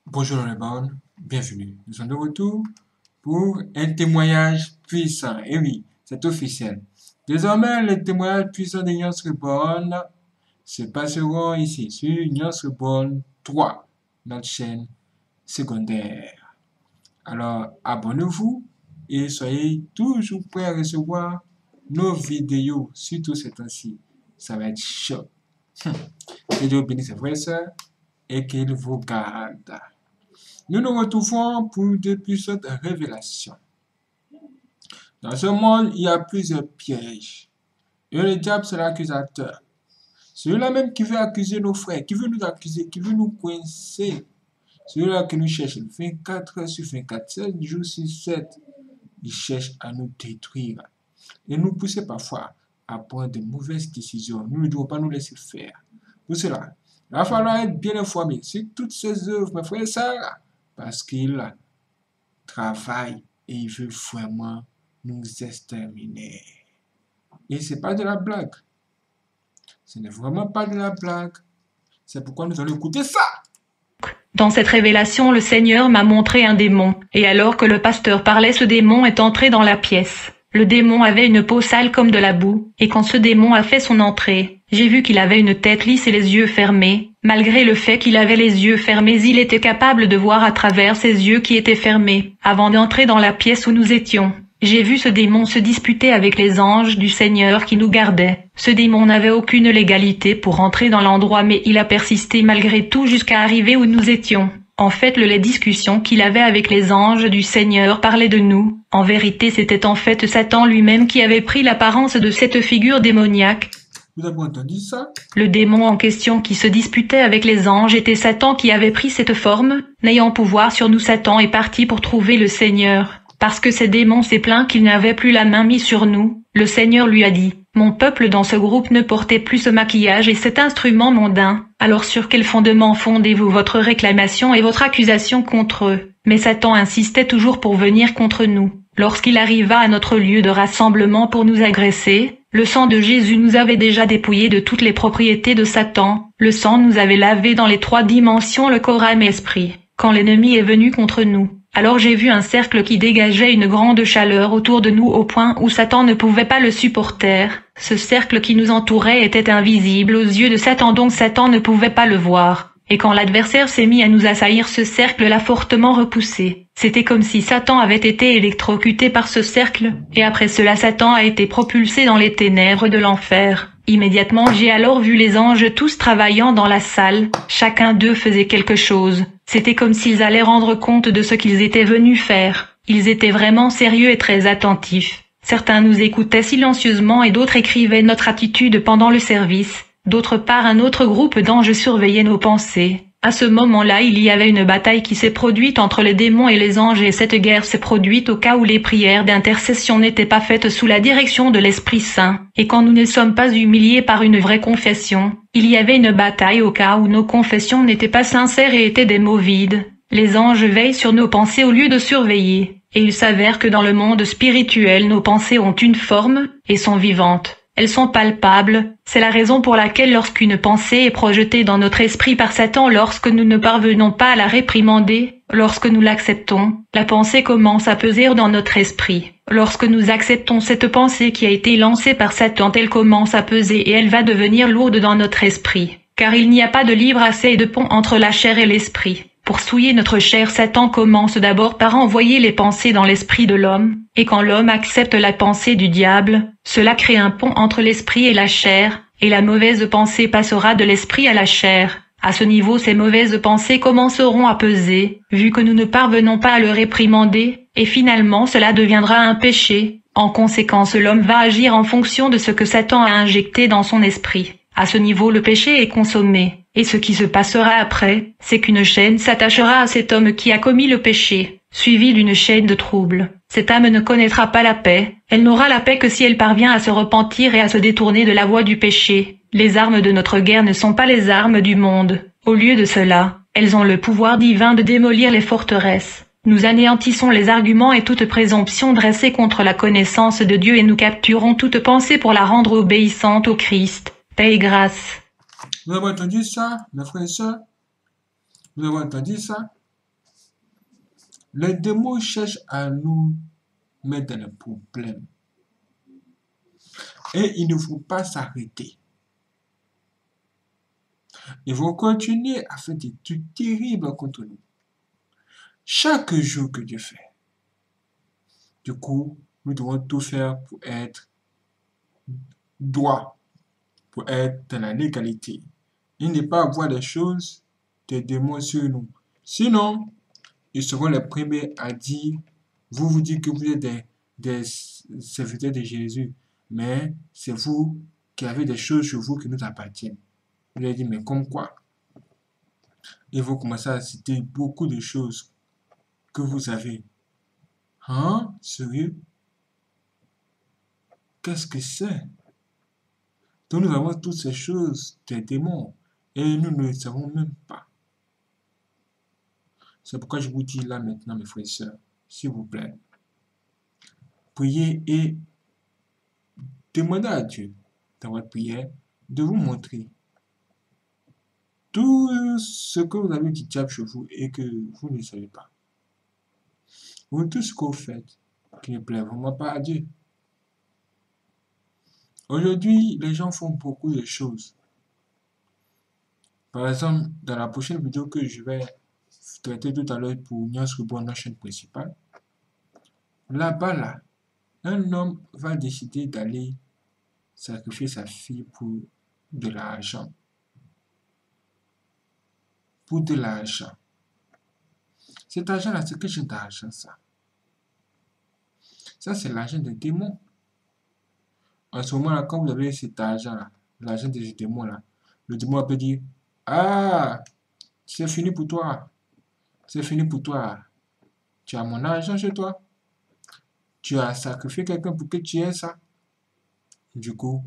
Bonjour les bonnes, bienvenue. Nous sommes de retour pour un témoignage puissant. Et oui, c'est officiel. Désormais, les témoignages puissants de Nyans Reborn se passeront ici sur Nyans Reborn 3, notre chaîne secondaire. Alors, abonnez-vous et soyez toujours prêts à recevoir nos vidéos, surtout ces temps-ci. Ça va être chaud. Que Dieu bénisse ses frères et sœurs et qu'il vous garde. Nous nous retrouvons pour de puissantes révélations. Dans ce monde, il y a plusieurs pièges. Et le diable, c'est l'accusateur. Celui-là même qui veut accuser nos frères, qui veut nous accuser, qui veut nous coincer. Celui-là qui nous cherche 24 heures sur 24, 7 jours sur 7. Il cherche à nous détruire. Et nous pousser parfois à prendre de mauvaises décisions. Nous ne devons pas nous laisser faire. Pour cela, il va falloir être bien informé sur toutes ces œuvres, mes frères et sœurs, parce qu'il travaille et il veut vraiment nous exterminer. Et c'est pas de la blague. Ce n'est vraiment pas de la blague. C'est pourquoi nous allons écouter ça. Dans cette révélation, le Seigneur m'a montré un démon, et alors que le pasteur parlait, ce démon est entré dans la pièce. Le démon avait une peau sale comme de la boue, et quand ce démon a fait son entrée, j'ai vu qu'il avait une tête lisse et les yeux fermés. Malgré le fait qu'il avait les yeux fermés, il était capable de voir à travers ses yeux qui étaient fermés. Avant d'entrer dans la pièce où nous étions, j'ai vu ce démon se disputer avec les anges du Seigneur qui nous gardaient. Ce démon n'avait aucune légalité pour entrer dans l'endroit, mais il a persisté malgré tout jusqu'à arriver où nous étions. En fait, les discussions qu'il avait avec les anges du Seigneur parlaient de nous. En vérité, c'était en fait Satan lui-même qui avait pris l'apparence de cette figure démoniaque. Vous avez entendu ça? Le démon en question qui se disputait avec les anges était Satan qui avait pris cette forme. N'ayant pouvoir sur nous, Satan est parti pour trouver le Seigneur. Parce que ce démon s'est plaint qu'il n'avait plus la main mise sur nous, le Seigneur lui a dit, « Mon peuple dans ce groupe ne portait plus ce maquillage et cet instrument mondain. Alors sur quel fondement fondez-vous votre réclamation et votre accusation contre eux ?» Mais Satan insistait toujours pour venir contre nous. Lorsqu'il arriva à notre lieu de rassemblement pour nous agresser, le sang de Jésus nous avait déjà dépouillés de toutes les propriétés de Satan. Le sang nous avait lavés dans les 3 dimensions, le corps, âme et esprit. Quand l'ennemi est venu contre nous, alors j'ai vu un cercle qui dégageait une grande chaleur autour de nous au point où Satan ne pouvait pas le supporter. Ce cercle qui nous entourait était invisible aux yeux de Satan, donc Satan ne pouvait pas le voir. Et quand l'adversaire s'est mis à nous assaillir, ce cercle l'a fortement repoussé. C'était comme si Satan avait été électrocuté par ce cercle, et après cela Satan a été propulsé dans les ténèbres de l'enfer. Immédiatement, j'ai alors vu les anges tous travaillant dans la salle, chacun d'eux faisait quelque chose. C'était comme s'ils allaient rendre compte de ce qu'ils étaient venus faire. Ils étaient vraiment sérieux et très attentifs. Certains nous écoutaient silencieusement et d'autres écrivaient notre attitude pendant le service. D'autre part, un autre groupe d'anges surveillait nos pensées. À ce moment-là, il y avait une bataille qui s'est produite entre les démons et les anges, et cette guerre s'est produite au cas où les prières d'intercession n'étaient pas faites sous la direction de l'Esprit Saint. Et quand nous ne sommes pas humiliés par une vraie confession, il y avait une bataille au cas où nos confessions n'étaient pas sincères et étaient des mots vides. Les anges veillent sur nos pensées au lieu de surveiller. Et il s'avère que dans le monde spirituel, nos pensées ont une forme et sont vivantes. Elles sont palpables, c'est la raison pour laquelle lorsqu'une pensée est projetée dans notre esprit par Satan, lorsque nous ne parvenons pas à la réprimander, lorsque nous l'acceptons, la pensée commence à peser dans notre esprit. Lorsque nous acceptons cette pensée qui a été lancée par Satan, elle commence à peser et elle va devenir lourde dans notre esprit. Car il n'y a pas de libre accès et de pont entre la chair et l'esprit. Pour souiller notre chair, Satan commence d'abord par envoyer les pensées dans l'esprit de l'homme, et quand l'homme accepte la pensée du diable, cela crée un pont entre l'esprit et la chair, et la mauvaise pensée passera de l'esprit à la chair. À ce niveau, ces mauvaises pensées commenceront à peser, vu que nous ne parvenons pas à le réprimander, et finalement cela deviendra un péché. En conséquence, l'homme va agir en fonction de ce que Satan a injecté dans son esprit. À ce niveau, le péché est consommé. Et ce qui se passera après, c'est qu'une chaîne s'attachera à cet homme qui a commis le péché, suivi d'une chaîne de troubles. Cette âme ne connaîtra pas la paix, elle n'aura la paix que si elle parvient à se repentir et à se détourner de la voie du péché. Les armes de notre guerre ne sont pas les armes du monde. Au lieu de cela, elles ont le pouvoir divin de démolir les forteresses. Nous anéantissons les arguments et toute présomption dressée contre la connaissance de Dieu et nous capturons toute pensée pour la rendre obéissante au Christ. Paix et grâce. Vous avez entendu ça, mes frères et sœurs? Vous avez entendu ça? Les démons cherchent à nous mettre dans les problèmes. Et il ne faut pas s'arrêter. Ils vont continuer à faire des trucs terribles contre nous. Chaque jour que Dieu fait. Du coup, nous devons tout faire pour être droit, pour être dans la légalité. Il n'est pas avoir des choses, des démons sur nous. Sinon, ils seront les premiers à dire, vous dites que vous êtes des serviteurs de Jésus, mais c'est vous qui avez des choses sur vous qui nous appartiennent. Vous leur dites, mais comme quoi? Ils vont commencer à citer beaucoup de choses que vous avez. Hein? Sérieux? Qu'est-ce que c'est? Donc nous avons toutes ces choses des démons et nous ne le savons même pas. C'est pourquoi je vous dis là maintenant, mes frères et sœurs, s'il vous plaît, priez et demandez à Dieu dans votre prière de vous montrer tout ce que vous avez du diable chez vous et que vous ne savez pas. Ou tout ce que vous faites qui ne plaît vraiment pas à Dieu. Aujourd'hui, les gens font beaucoup de choses. Par exemple, dans la prochaine vidéo que je vais traiter tout à l'heure pour Nyans Reborn, notre chaîne principale, là-bas, là, un homme va décider d'aller sacrifier sa fille pour de l'argent. Pour de l'argent. Cet argent-là, c'est quel genre d'argent, ça? Ça, c'est l'argent des démons. En ce moment-là, quand vous avez cet argent-là, l'argent des démons-là, le démon peut dire, ah, c'est fini pour toi. C'est fini pour toi. Tu as mon argent chez toi. Tu as sacrifié quelqu'un pour que tu aies ça. Du coup,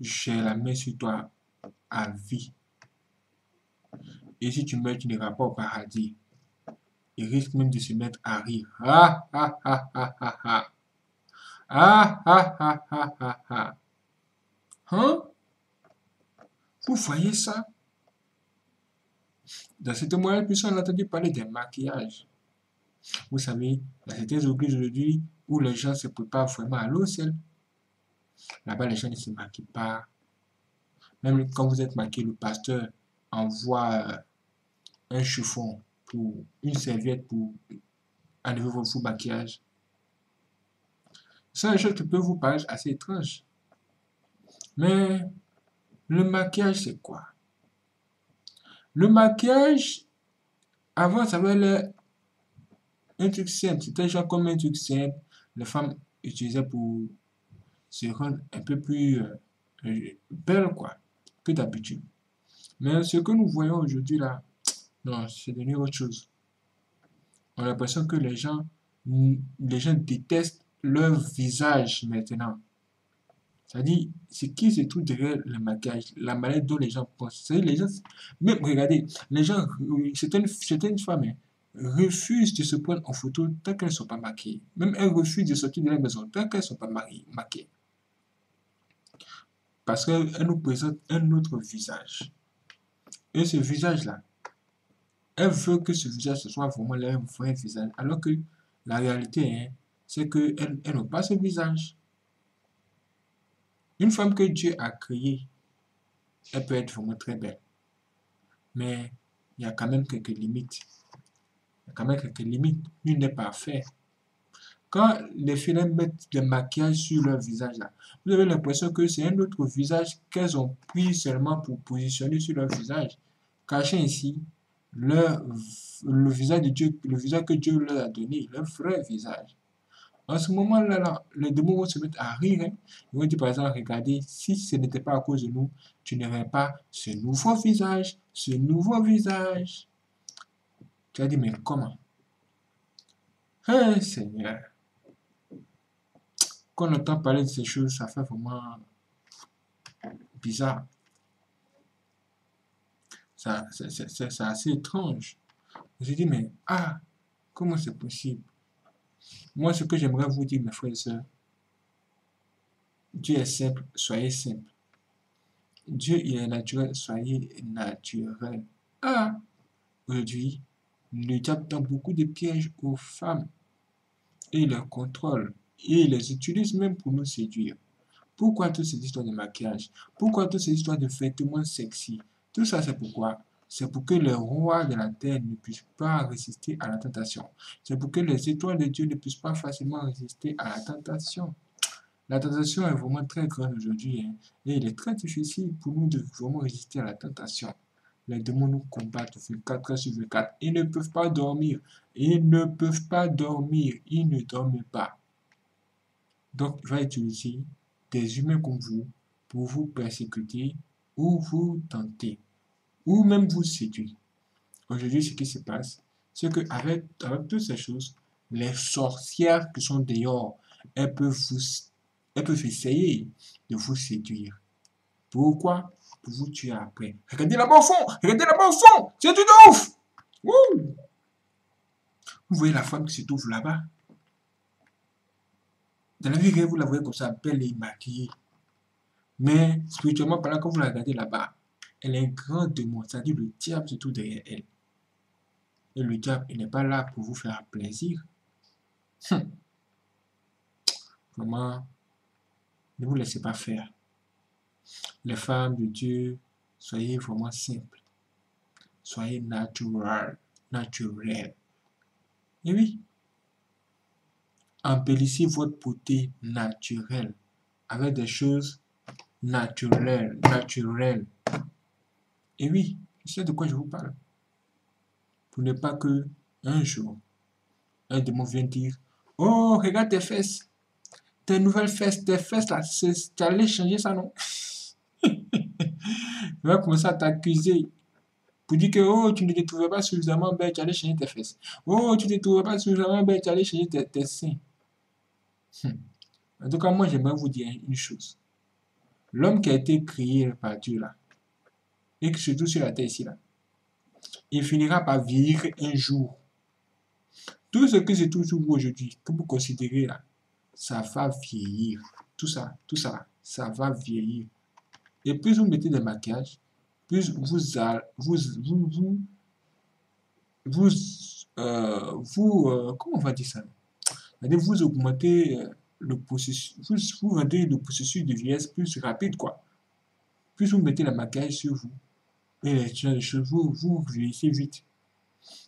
j'ai la main sur toi à vie. Et si tu meurs, tu n'iras pas au paradis. Il risque même de se mettre à rire. Ah, ah, ah, ah, ah, ah. Ah, ah, ah, ah, ah, ah. Hein? Vous voyez ça? Dans ce témoignage, on a entendu parler des maquillages. Vous savez, il y a certaines églises aujourd'hui où les gens se préparent vraiment à l'eau seule. Là-bas, les gens ne se maquillent pas. Même quand vous êtes maquillé, le pasteur envoie un chiffon pour une serviette pour enlever votre maquillage. C'est une chose qui peut vous paraître assez étrange. Mais le maquillage, c'est quoi? Le maquillage, avant, ça avait l'air un truc simple. C'était genre comme un truc simple. Les femmes utilisaient pour se rendre un peu plus belles, quoi, que d'habitude. Mais ce que nous voyons aujourd'hui, là, non, c'est devenu autre chose. On a l'impression que les gens détestent leur visage maintenant. C'est-à-dire, ce qui se trouve derrière le maquillage, la manière dont les gens pensent. C'est-à-dire, les gens, même regardez, les gens, certaines femmes refusent de se prendre en photo tant qu'elles ne sont pas maquillées. Même elles refusent de sortir de la maison tant qu'elles ne sont pas maquillées. Parce qu'elles nous présentent un autre visage. Et ce visage-là, elles veulent que ce visage ce soit vraiment leur vrai visage. Alors que la réalité, c'est qu'elles n'ont pas ce visage. Une femme que Dieu a créée, elle peut être vraiment très belle. Mais il y a quand même quelques limites. Il y a quand même quelques limites. Nul n'est parfait. Quand les filles mettent des maquillages sur leur visage, là, vous avez l'impression que c'est un autre visage qu'elles ont pris seulement pour positionner sur leur visage. Caché ici, le visage de Dieu, le visage que Dieu leur a donné, leur vrai visage. En ce moment-là, les démons vont se mettre à rire. Hein. Ils vont dire par exemple, regardez, si ce n'était pas à cause de nous, tu n'aurais pas ce nouveau visage, ce nouveau visage. Tu as dit, mais comment? Hey, Seigneur. Quand on entend parler de ces choses, ça fait vraiment bizarre. C'est assez étrange. Je dis, mais comment c'est possible? Moi, ce que j'aimerais vous dire, mes frères et sœurs, Dieu est simple, soyez simple. Dieu, il est naturel, soyez naturel. Aujourd'hui, Le diable tend beaucoup de pièges aux femmes et les contrôle et les utilise même pour nous séduire. Pourquoi toutes ces histoires de maquillage? Pourquoi toutes ces histoires de vêtements sexy? Tout ça, c'est pourquoi? C'est pour que les rois de la terre ne puissent pas résister à la tentation. C'est pour que les étoiles de Dieu ne puissent pas facilement résister à la tentation. La tentation est vraiment très grande aujourd'hui, hein, et il est très difficile pour nous de vraiment résister à la tentation. Les démons nous combattent 24 heures sur 24. Ils ne peuvent pas dormir. Ils ne peuvent pas dormir. Ils ne dorment pas. Donc, il va utiliser des humains comme vous pour vous persécuter ou vous tenter ou même vous séduire. Aujourd'hui, ce qui se passe, c'est qu'avec avec toutes ces choses, les sorcières qui sont dehors, elles peuvent essayer de vous séduire. Pourquoi? Pour vous tuer après. Regardez là-bas au fond! Regardez là-bas au fond! C'est tout de ouf! Wouh! Vous voyez la femme qui se trouve là-bas? Dans la vie réelle, vous la voyez comme ça, belle et maquillée. Mais spirituellement parlant, quand vous la regardez là-bas, elle est un grand démon, c'est-à-dire le diable se trouve derrière elle. Et le diable, il n'est pas là pour vous faire plaisir. Vraiment, ne vous laissez pas faire. Les femmes de Dieu, soyez vraiment simples. Soyez naturelles. Et oui, embellissez votre beauté naturelle avec des choses naturelles. Et oui, je sais de quoi je vous parle. Pour ne pas que un jour, un démon vienne dire, oh, regarde tes fesses, tes nouvelles fesses, tes fesses là, tu allais changer ça, non? Il va commencer à t'accuser pour dire que, oh, tu ne te trouvais pas suffisamment belle, tu allais changer tes fesses. Oh, tu ne te trouvais pas suffisamment belle, tu allais changer tes seins. En tout cas, moi, j'aimerais vous dire une chose. L'homme qui a été créé par Dieu là, et qui se trouve sur la terre ici là, il finira par vieillir un jour. Tout ce que se trouve sur vous aujourd'hui, que vous considérez là, ça va vieillir. Tout ça, ça va vieillir. Et plus vous mettez des maquillages, plus comment on va dire ça? C'est-à-dire vous augmentez le processus, vous rendez le processus de vieillesse plus rapide, quoi. Plus vous mettez le maquillage sur vous et les choses, vous vieillissez vite.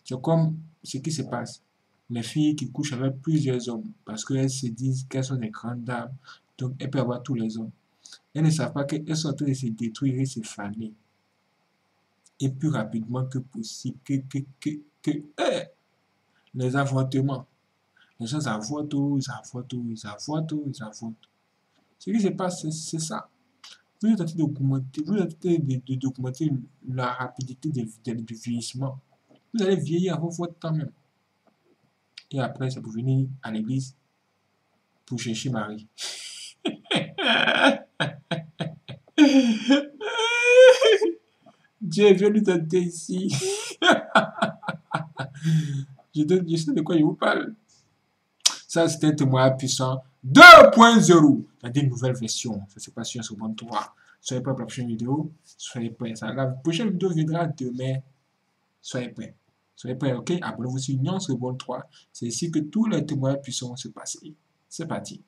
C'est comme ce qui se passe. Les filles qui couchent avec plusieurs hommes parce qu'elles se disent qu'elles sont des grandes dames, donc elles peuvent avoir tous les hommes. Elles ne savent pas qu'elles sont en train de se détruire et se faner. Et plus rapidement que possible, les avortements. Les gens avortent. Ce qui se passe, c'est ça. Vous êtes en train de documenter la rapidité du vieillissement. Vous allez vieillir avant votre temps même. Et après, c'est pour venir à l'église pour chercher Marie. Dieu vient nous tenter ici. Je sais de quoi je vous parle. Ça, c'était un témoignage puissant 2.0. C'est une nouvelle version. Ça s'est passé sur Ubuntu 3. Soyez prêts pour la prochaine vidéo. Soyez prêts. La prochaine vidéo viendra demain. Soyez prêts. Soyez prêts, ok? Abonnez-vous sur Union sur Ubuntu 3. C'est ici que tous les témoignages puissants se passer. C'est parti.